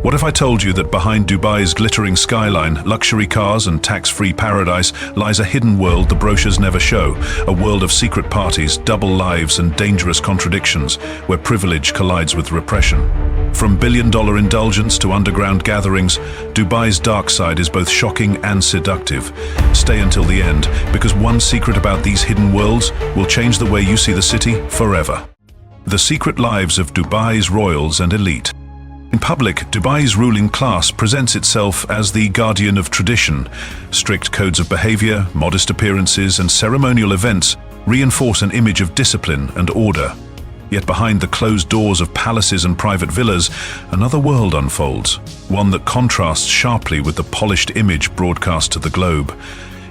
What if I told you that behind Dubai's glittering skyline, luxury cars and tax-free paradise lies a hidden world the brochures never show, a world of secret parties, double lives and dangerous contradictions, where privilege collides with repression. From billion-dollar indulgence to underground gatherings, Dubai's dark side is both shocking and seductive. Stay until the end, because one secret about these hidden worlds will change the way you see the city forever. The secret lives of Dubai's royals and elite. In public, Dubai's ruling class presents itself as the guardian of tradition. Strict codes of behavior, modest appearances, and ceremonial events reinforce an image of discipline and order. Yet behind the closed doors of palaces and private villas, another world unfolds, one that contrasts sharply with the polished image broadcast to the globe.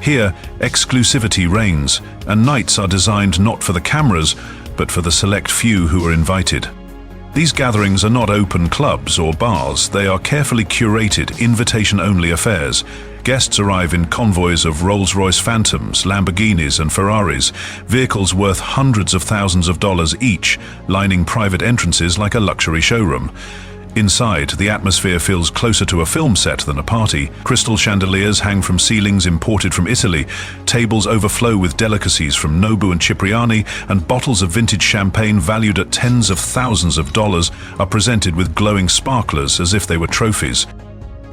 Here, exclusivity reigns, and nights are designed not for the cameras, but for the select few who are invited. These gatherings are not open clubs or bars, they are carefully curated, invitation-only affairs. Guests arrive in convoys of Rolls-Royce Phantoms, Lamborghinis and Ferraris, vehicles worth hundreds of thousands of dollars each, lining private entrances like a luxury showroom. Inside, the atmosphere feels closer to a film set than a party. Crystal chandeliers hang from ceilings imported from Italy, tables overflow with delicacies from Nobu and Cipriani, and bottles of vintage champagne valued at tens of thousands of dollars are presented with glowing sparklers as if they were trophies.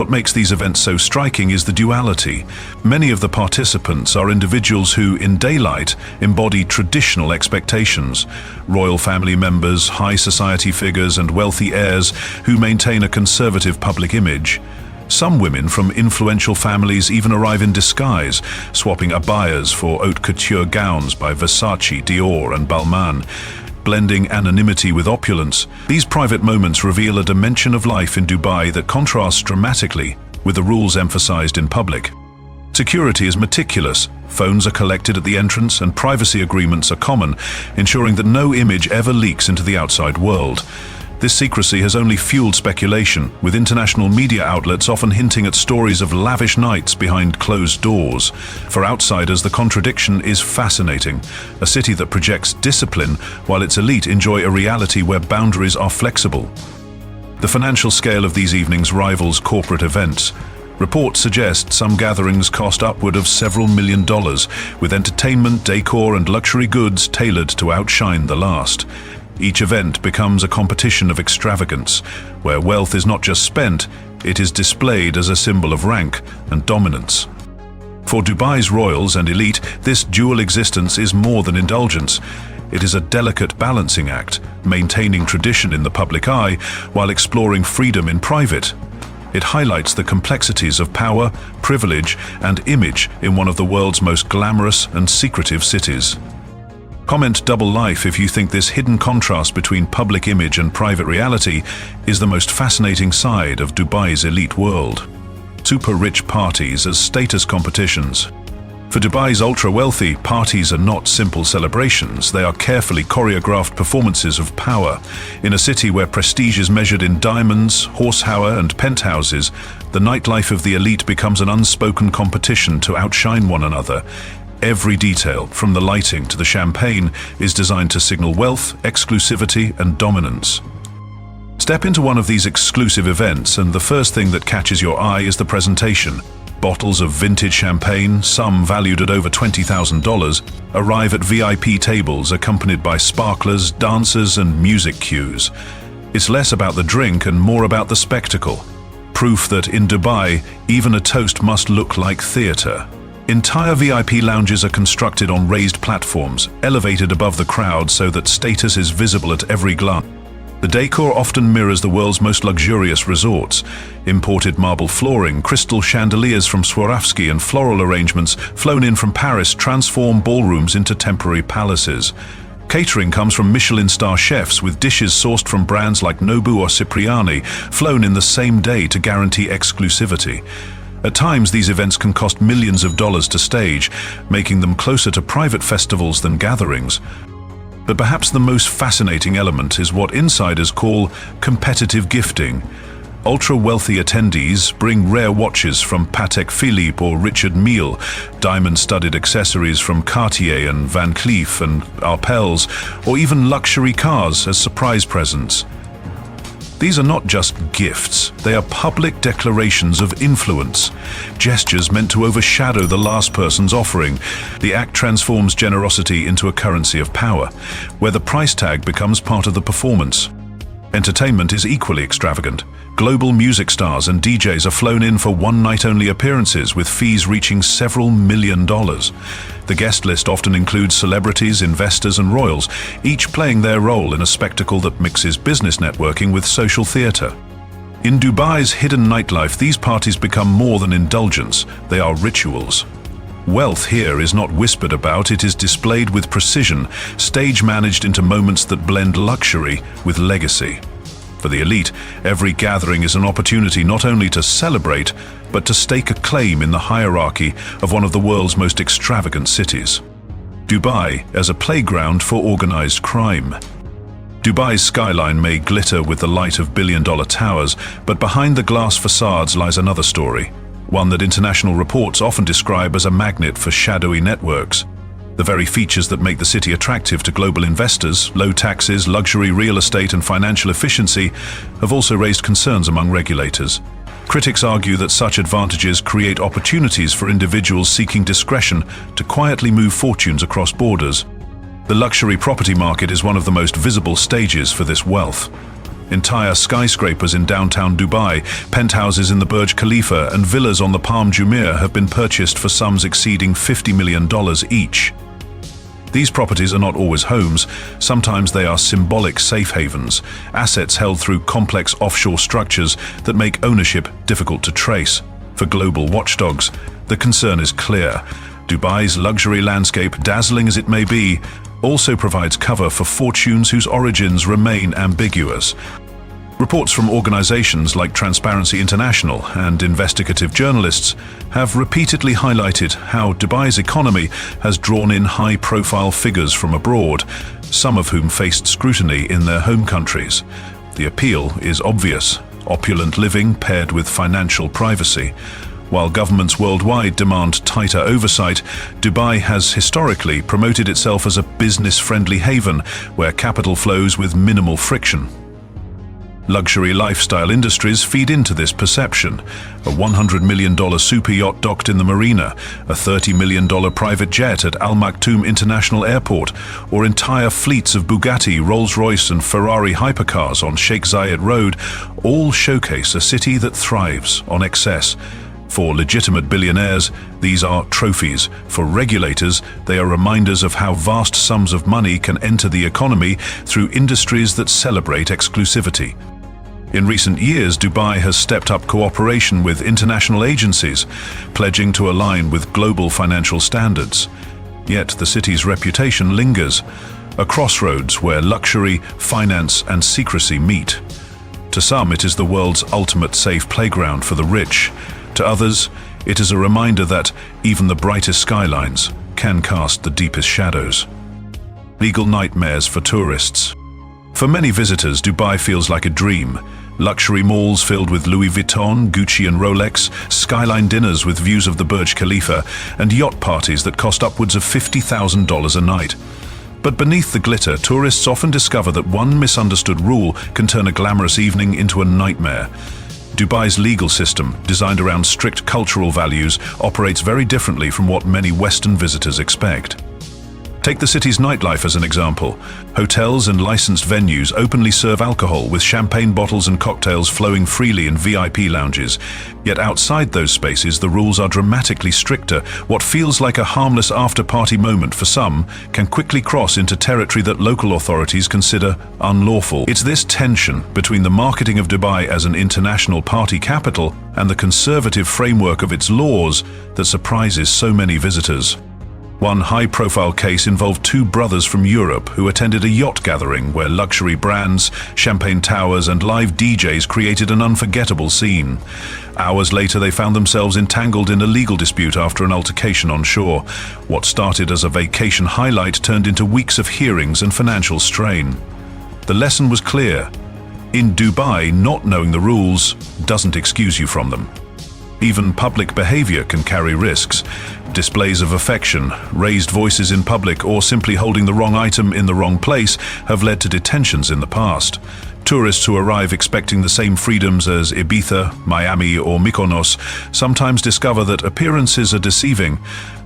What makes these events so striking is the duality. Many of the participants are individuals who, in daylight, embody traditional expectations. Royal family members, high society figures, and wealthy heirs who maintain a conservative public image. Some women from influential families even arrive in disguise, swapping abayas for haute couture gowns by Versace, Dior, and Balmain. Blending anonymity with opulence, these private moments reveal a dimension of life in Dubai that contrasts dramatically with the rules emphasized in public. Security is meticulous, phones are collected at the entrance, and privacy agreements are common, ensuring that no image ever leaks into the outside world. This secrecy has only fueled speculation, with international media outlets often hinting at stories of lavish nights behind closed doors. For outsiders, the contradiction is fascinating. A city that projects discipline, while its elite enjoy a reality where boundaries are flexible. The financial scale of these evenings rivals corporate events. Reports suggest some gatherings cost upward of several $1 million, with entertainment, decor, and luxury goods tailored to outshine the last. Each event becomes a competition of extravagance, where wealth is not just spent, it is displayed as a symbol of rank and dominance. For Dubai's royals and elite, this dual existence is more than indulgence. It is a delicate balancing act, maintaining tradition in the public eye while exploring freedom in private. It highlights the complexities of power, privilege, and image in one of the world's most glamorous and secretive cities. Comment double life if you think this hidden contrast between public image and private reality is the most fascinating side of Dubai's elite world. Super rich parties as status competitions. For Dubai's ultra-wealthy, parties are not simple celebrations, they are carefully choreographed performances of power. In a city where prestige is measured in diamonds, horsepower, and penthouses, the nightlife of the elite becomes an unspoken competition to outshine one another. Every detail, from the lighting to the champagne, is designed to signal wealth, exclusivity, and dominance. Step into one of these exclusive events, and the first thing that catches your eye is the presentation. Bottles of vintage champagne, some valued at over $20,000, arrive at VIP tables accompanied by sparklers, dancers, and music cues. It's less about the drink and more about the spectacle. Proof that in Dubai, even a toast must look like theater. Entire VIP lounges are constructed on raised platforms, elevated above the crowd so that status is visible at every glance. The decor often mirrors the world's most luxurious resorts. Imported marble flooring, crystal chandeliers from Swarovski, and floral arrangements flown in from Paris transform ballrooms into temporary palaces. Catering comes from Michelin star chefs with dishes sourced from brands like Nobu or Cipriani, flown in the same day to guarantee exclusivity. At times, these events can cost millions of dollars to stage, making them closer to private festivals than gatherings. But perhaps the most fascinating element is what insiders call competitive gifting. Ultra-wealthy attendees bring rare watches from Patek Philippe or Richard Mille, diamond-studded accessories from Cartier and Van Cleef and Arpels, or even luxury cars as surprise presents. These are not just gifts, they are public declarations of influence, gestures meant to overshadow the last person's offering. The act transforms generosity into a currency of power, where the price tag becomes part of the performance. Entertainment is equally extravagant. Global music stars and DJs are flown in for one-night-only appearances with fees reaching several $1 million. The guest list often includes celebrities, investors and royals, each playing their role in a spectacle that mixes business networking with social theatre. In Dubai's hidden nightlife, these parties become more than indulgence, they are rituals. Wealth here is not whispered about, it is displayed with precision, stage-managed into moments that blend luxury with legacy. For the elite, every gathering is an opportunity not only to celebrate, but to stake a claim in the hierarchy of one of the world's most extravagant cities. Dubai as a playground for organized crime. Dubai's skyline may glitter with the light of billion-dollar towers, but behind the glass facades lies another story, one that international reports often describe as a magnet for shadowy networks. The very features that make the city attractive to global investors, low taxes, luxury real estate and financial efficiency, have also raised concerns among regulators. Critics argue that such advantages create opportunities for individuals seeking discretion to quietly move fortunes across borders. The luxury property market is one of the most visible stages for this wealth. Entire skyscrapers in downtown Dubai, penthouses in the Burj Khalifa and villas on the Palm Jumeirah have been purchased for sums exceeding $50 million each. These properties are not always homes, sometimes they are symbolic safe havens, assets held through complex offshore structures that make ownership difficult to trace. For global watchdogs, the concern is clear. Dubai's luxury landscape, dazzling as it may be, also provides cover for fortunes whose origins remain ambiguous. Reports from organizations like Transparency International and investigative journalists have repeatedly highlighted how Dubai's economy has drawn in high-profile figures from abroad, some of whom faced scrutiny in their home countries. The appeal is obvious: opulent living paired with financial privacy. While governments worldwide demand tighter oversight, Dubai has historically promoted itself as a business-friendly haven where capital flows with minimal friction. Luxury lifestyle industries feed into this perception. A $100 million super yacht docked in the marina, a $30 million private jet at Al Maktoum International Airport, or entire fleets of Bugatti, Rolls-Royce and Ferrari hypercars on Sheikh Zayed Road all showcase a city that thrives on excess. For legitimate billionaires, these are trophies. For regulators, they are reminders of how vast sums of money can enter the economy through industries that celebrate exclusivity. In recent years, Dubai has stepped up cooperation with international agencies, pledging to align with global financial standards. Yet the city's reputation lingers, a crossroads where luxury, finance and secrecy meet. To some, it is the world's ultimate safe playground for the rich. To others, it is a reminder that even the brightest skylines can cast the deepest shadows. Legal nightmares for tourists. For many visitors, Dubai feels like a dream. Luxury malls filled with Louis Vuitton, Gucci and Rolex, skyline dinners with views of the Burj Khalifa, and yacht parties that cost upwards of $50,000 a night. But beneath the glitter, tourists often discover that one misunderstood rule can turn a glamorous evening into a nightmare. Dubai's legal system, designed around strict cultural values, operates very differently from what many Western visitors expect. Take the city's nightlife as an example. Hotels and licensed venues openly serve alcohol, with champagne bottles and cocktails flowing freely in VIP lounges. Yet outside those spaces, the rules are dramatically stricter. What feels like a harmless after-party moment for some can quickly cross into territory that local authorities consider unlawful. It's this tension between the marketing of Dubai as an international party capital and the conservative framework of its laws that surprises so many visitors. One high-profile case involved two brothers from Europe who attended a yacht gathering where luxury brands, champagne towers and live DJs created an unforgettable scene. Hours later, they found themselves entangled in a legal dispute after an altercation on shore. What started as a vacation highlight turned into weeks of hearings and financial strain. The lesson was clear. In Dubai, not knowing the rules doesn't excuse you from them. Even public behavior can carry risks. Displays of affection, raised voices in public, or simply holding the wrong item in the wrong place have led to detentions in the past. Tourists who arrive expecting the same freedoms as Ibiza, Miami, or Mykonos sometimes discover that appearances are deceiving.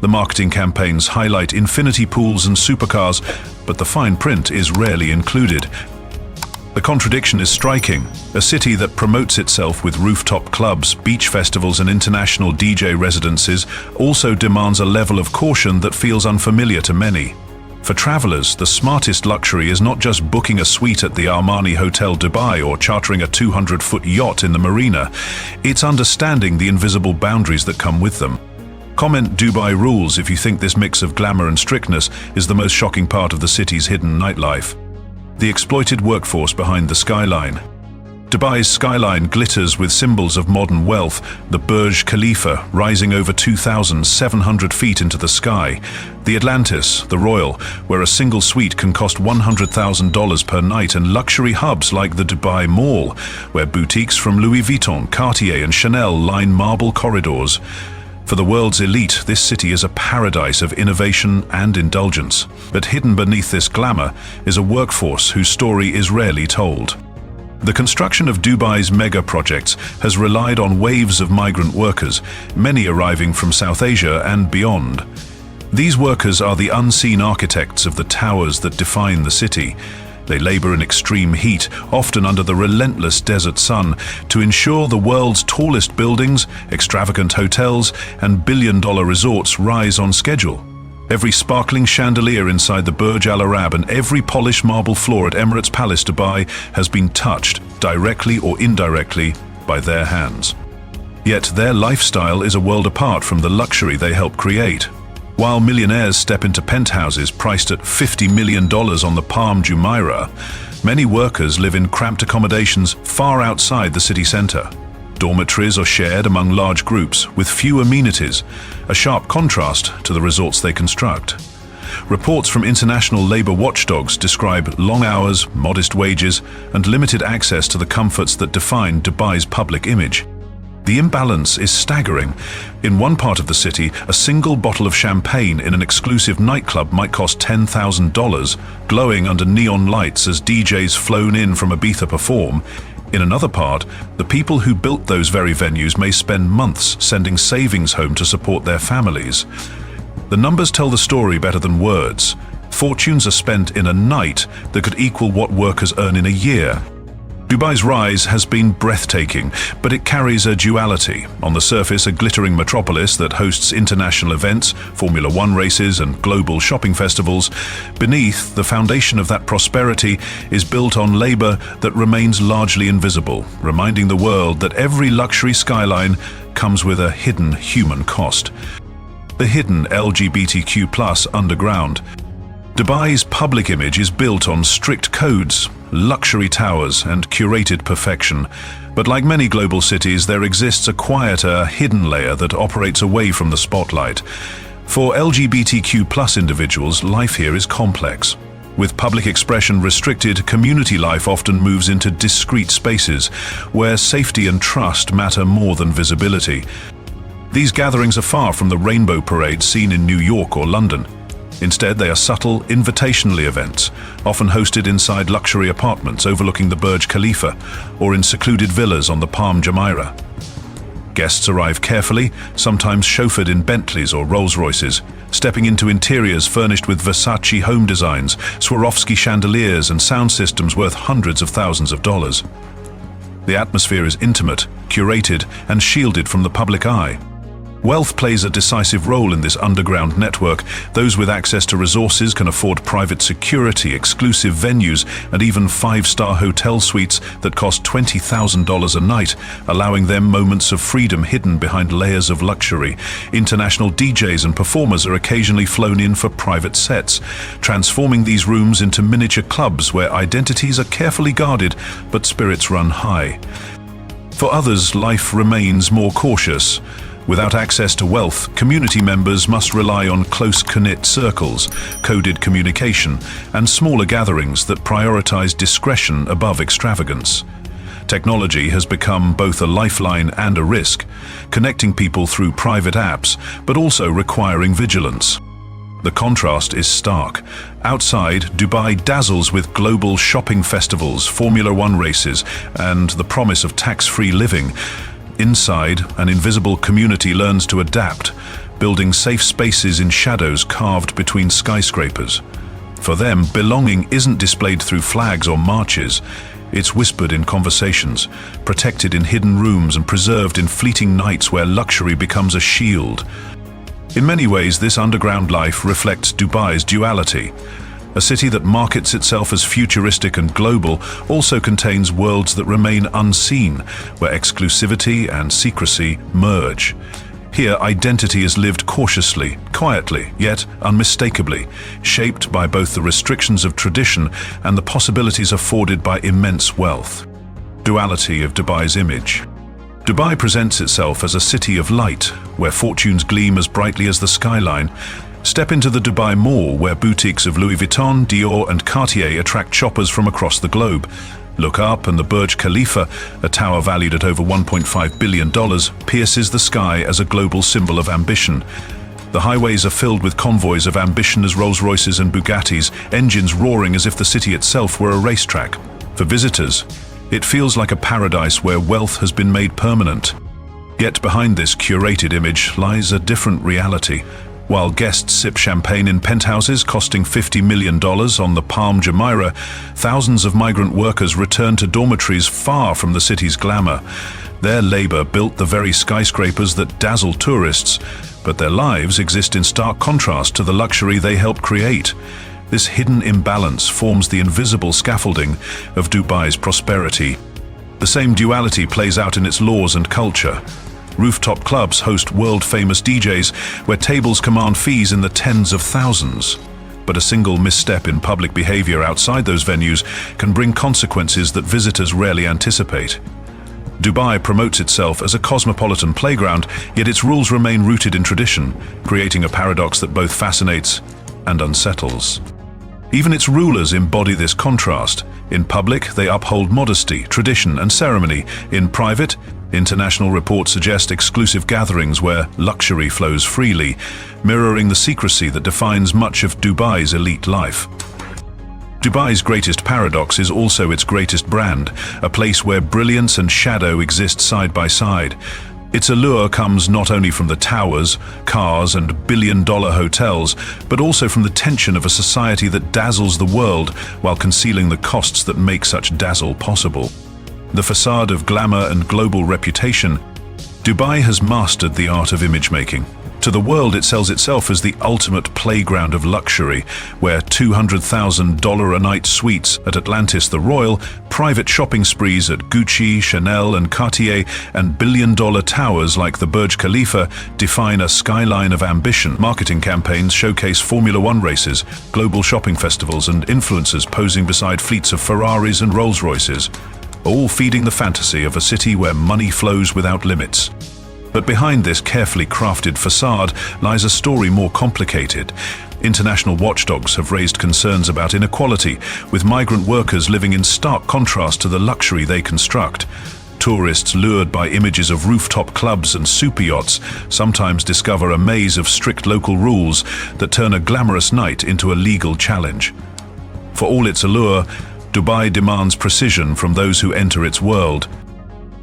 The marketing campaigns highlight infinity pools and supercars, but the fine print is rarely included. The contradiction is striking. A city that promotes itself with rooftop clubs, beach festivals, and international DJ residences also demands a level of caution that feels unfamiliar to many. For travelers, the smartest luxury is not just booking a suite at the Armani Hotel Dubai or chartering a 200-foot yacht in the marina. It's understanding the invisible boundaries that come with them. Comment Dubai rules if you think this mix of glamour and strictness is the most shocking part of the city's hidden nightlife. The exploited workforce behind the skyline. Dubai's skyline glitters with symbols of modern wealth, the Burj Khalifa rising over 2,700 feet into the sky, the Atlantis, the Royal, where a single suite can cost $100,000 per night, and luxury hubs like the Dubai Mall, where boutiques from Louis Vuitton, Cartier, and Chanel line marble corridors. For the world's elite, this city is a paradise of innovation and indulgence. But hidden beneath this glamour is a workforce whose story is rarely told. The construction of Dubai's mega projects has relied on waves of migrant workers, many arriving from South Asia and beyond. These workers are the unseen architects of the towers that define the city. They labor in extreme heat, often under the relentless desert sun, to ensure the world's tallest buildings, extravagant hotels, and billion-dollar resorts rise on schedule. Every sparkling chandelier inside the Burj Al Arab and every polished marble floor at Emirates Palace Dubai has been touched, directly or indirectly, by their hands. Yet their lifestyle is a world apart from the luxury they help create. While millionaires step into penthouses priced at $50 million on the Palm Jumeirah, many workers live in cramped accommodations far outside the city center. Dormitories are shared among large groups with few amenities, a sharp contrast to the resorts they construct. Reports from international labor watchdogs describe long hours, modest wages, and limited access to the comforts that define Dubai's public image. The imbalance is staggering. In one part of the city, a single bottle of champagne in an exclusive nightclub might cost $10,000, glowing under neon lights as DJs flown in from Ibiza perform. In another part, the people who built those very venues may spend months sending savings home to support their families. The numbers tell the story better than words. Fortunes are spent in a night that could equal what workers earn in a year. Dubai's rise has been breathtaking, but it carries a duality. On the surface, a glittering metropolis that hosts international events, Formula One races, and global shopping festivals. Beneath, the foundation of that prosperity is built on labor that remains largely invisible, reminding the world that every luxury skyline comes with a hidden human cost. The hidden LGBTQ+ underground. Dubai's public image is built on strict codes, luxury towers, and curated perfection. But like many global cities, there exists a quieter, hidden layer that operates away from the spotlight. For LGBTQ+ individuals, life here is complex. With public expression restricted, community life often moves into discreet spaces, where safety and trust matter more than visibility. These gatherings are far from the rainbow parade seen in New York or London. Instead, they are subtle, invitational events, often hosted inside luxury apartments overlooking the Burj Khalifa or in secluded villas on the Palm Jumeirah. Guests arrive carefully, sometimes chauffeured in Bentleys or Rolls-Royces, stepping into interiors furnished with Versace home designs, Swarovski chandeliers, and sound systems worth hundreds of thousands of dollars. The atmosphere is intimate, curated, and shielded from the public eye. Wealth plays a decisive role in this underground network. Those with access to resources can afford private security, exclusive venues, and even five-star hotel suites that cost $20,000 a night, allowing them moments of freedom hidden behind layers of luxury. International DJs and performers are occasionally flown in for private sets, transforming these rooms into miniature clubs where identities are carefully guarded but spirits run high. For others, life remains more cautious. Without access to wealth, community members must rely on close-knit circles, coded communication, and smaller gatherings that prioritize discretion above extravagance. Technology has become both a lifeline and a risk, connecting people through private apps, but also requiring vigilance. The contrast is stark. Outside, Dubai dazzles with global shopping festivals, Formula One races, and the promise of tax-free living. Inside, an invisible community learns to adapt, building safe spaces in shadows carved between skyscrapers. For them, belonging isn't displayed through flags or marches. It's whispered in conversations, protected in hidden rooms and preserved in fleeting nights where luxury becomes a shield. In many ways, this underground life reflects Dubai's duality. A city that markets itself as futuristic and global also contains worlds that remain unseen, where exclusivity and secrecy merge. Here, identity is lived cautiously, quietly, yet unmistakably, shaped by both the restrictions of tradition and the possibilities afforded by immense wealth. Duality of Dubai's image. Dubai presents itself as a city of light, where fortunes gleam as brightly as the skyline. Step into the Dubai Mall, where boutiques of Louis Vuitton, Dior and Cartier attract shoppers from across the globe. Look up and the Burj Khalifa, a tower valued at over $1.5 billion, pierces the sky as a global symbol of ambition. The highways are filled with convoys of ambition as Rolls-Royces and Bugattis, engines roaring as if the city itself were a racetrack. For visitors, it feels like a paradise where wealth has been made permanent. Yet behind this curated image lies a different reality. While guests sip champagne in penthouses costing $50 million on the Palm Jumeirah, thousands of migrant workers return to dormitories far from the city's glamour. Their labor built the very skyscrapers that dazzle tourists, but their lives exist in stark contrast to the luxury they helped create. This hidden imbalance forms the invisible scaffolding of Dubai's prosperity. The same duality plays out in its laws and culture. Rooftop clubs host world-famous DJs, where tables command fees in the tens of thousands. But a single misstep in public behavior outside those venues can bring consequences that visitors rarely anticipate. Dubai promotes itself as a cosmopolitan playground, yet its rules remain rooted in tradition, creating a paradox that both fascinates and unsettles. Even its rulers embody this contrast. In public, they uphold modesty, tradition, and ceremony. In private, international reports suggest exclusive gatherings where luxury flows freely, mirroring the secrecy that defines much of Dubai's elite life. Dubai's greatest paradox is also its greatest brand, a place where brilliance and shadow exist side by side. Its allure comes not only from the towers, cars, and billion-dollar hotels, but also from the tension of a society that dazzles the world while concealing the costs that make such dazzle possible. The facade of glamour and global reputation, Dubai has mastered the art of image-making. To the world, it sells itself as the ultimate playground of luxury, where $200,000 a night suites at Atlantis the Royal, private shopping sprees at Gucci, Chanel and Cartier, and billion-dollar towers like the Burj Khalifa define a skyline of ambition. Marketing campaigns showcase Formula One races, global shopping festivals, and influencers posing beside fleets of Ferraris and Rolls-Royces, all feeding the fantasy of a city where money flows without limits. But behind this carefully crafted facade lies a story more complicated. International watchdogs have raised concerns about inequality, with migrant workers living in stark contrast to the luxury they construct. Tourists lured by images of rooftop clubs and super yachts sometimes discover a maze of strict local rules that turn a glamorous night into a legal challenge. For all its allure, Dubai demands precision from those who enter its world.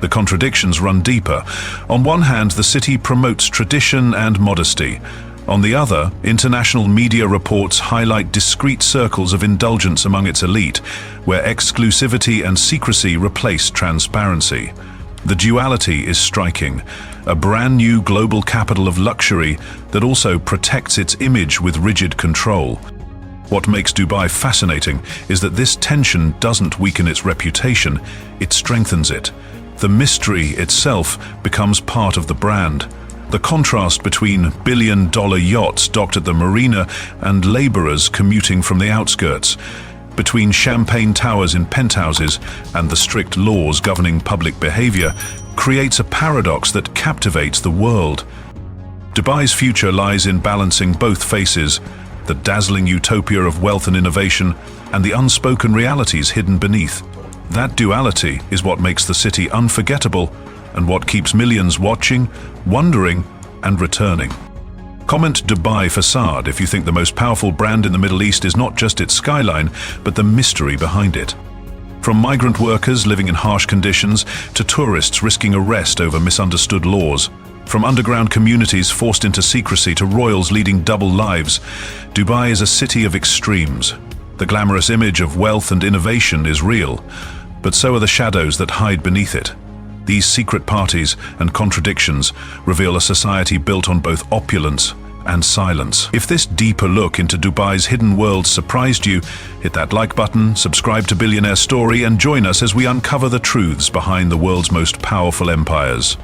The contradictions run deeper. On one hand, the city promotes tradition and modesty. On the other, international media reports highlight discreet circles of indulgence among its elite, where exclusivity and secrecy replace transparency. The duality is striking, a brand new global capital of luxury that also protects its image with rigid control. What makes Dubai fascinating is that this tension doesn't weaken its reputation, it strengthens it. The mystery itself becomes part of the brand. The contrast between billion-dollar yachts docked at the marina and laborers commuting from the outskirts, between champagne towers in penthouses and the strict laws governing public behavior, creates a paradox that captivates the world. Dubai's future lies in balancing both faces, the dazzling utopia of wealth and innovation, and the unspoken realities hidden beneath. That duality is what makes the city unforgettable and what keeps millions watching, wondering, and returning. Comment Dubai facade if you think the most powerful brand in the Middle East is not just its skyline, but the mystery behind it. From migrant workers living in harsh conditions to tourists risking arrest over misunderstood laws, from underground communities forced into secrecy to royals leading double lives, Dubai is a city of extremes. The glamorous image of wealth and innovation is real, but so are the shadows that hide beneath it. These secret parties and contradictions reveal a society built on both opulence and silence. If this deeper look into Dubai's hidden world surprised you, hit that like button, subscribe to Billionaire Story, and join us as we uncover the truths behind the world's most powerful empires.